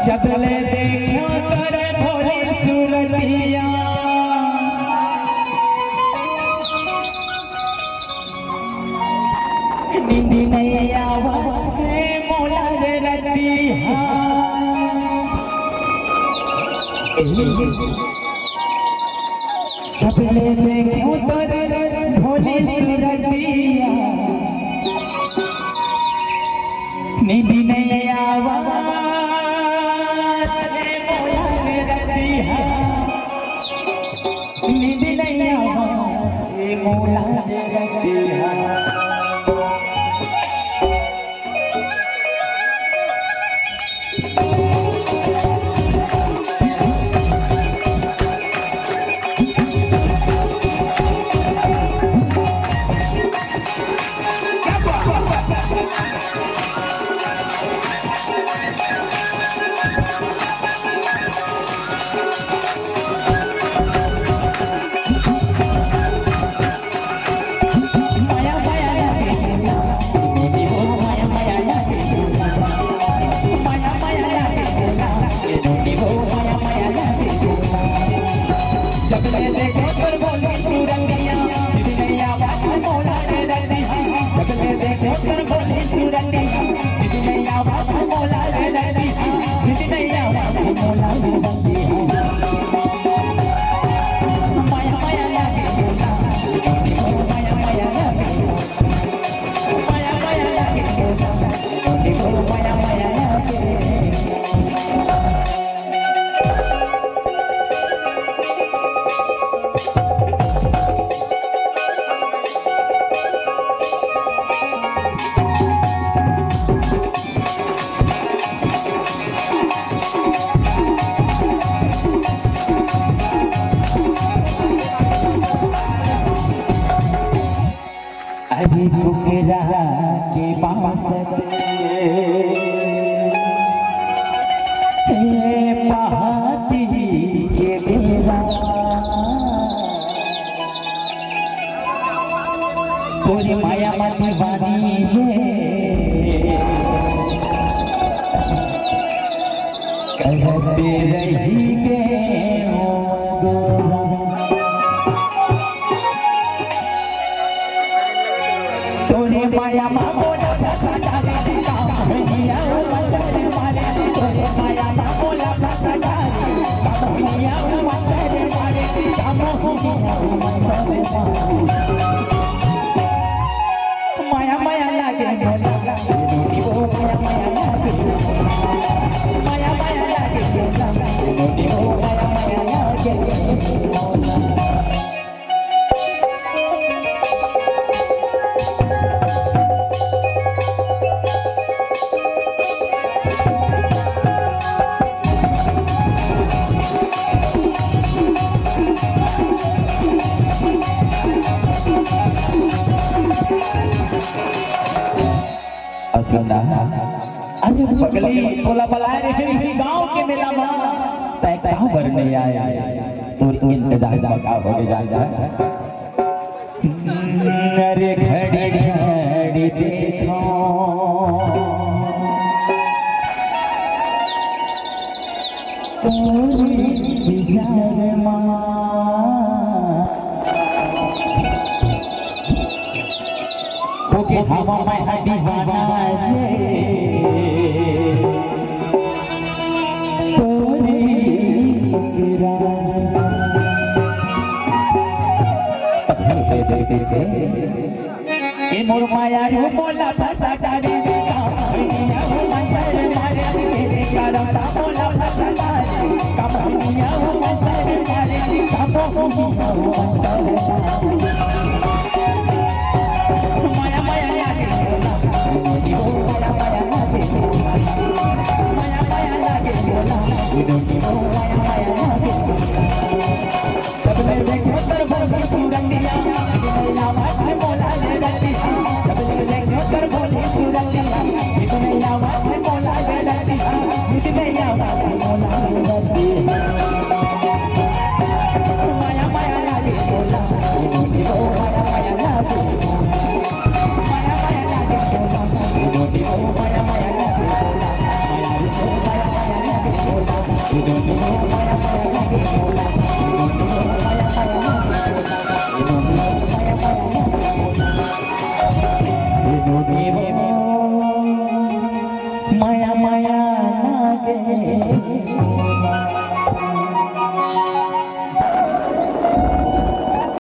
जब ले देखो करे भोली सूरतिया नींद नहीं आवत मोला रे रतिया जब ले देखो करे भोली सूरतिया नींद नहीं आवत नींद नहीं आवत मोला रे रतिया अभी टुकड़ा के पास पहाती के बेरा तोरी माया मती बानी कहते रही गे तोरे माया मा बोला फसा डाले काम भैया मंदिर मारे तोरे माया मा बोला फसा डाले काम भैया मंदिर मारे काम भैया मंदिर माया माया लागे बोला नोटी वो माया माया लागे माया माया लागे बोला नोटी वो माया माया लागे बोला अरे पगली तोला बुलाए रे गांव के मेला में तय कहां भर नहीं आया तू इंतजार का हो जा अरे घड़ी घड़ी देखो तोरी इंतजार मां ओके हवा में दीवाना ए मोर माया रो मोला फसा डाले काम भैया मंदिर मारे तेरे करता मोला फसा डाले काम भैया मंदिर मारे काम भैया मंदिर माया माया लागे बोला नोटी वो माया माया लागे माया माया लागे बोला नोटी वो माया माया लागे जब ले देखो तर भर सूरंगिया नैया माथे मोला ले रतिया जब ले देखो तर भोली सूरंगिया नैया माथे मोला ले रतिया नैया माथे मोला ले रतिया माया माया लागे बोला Inoni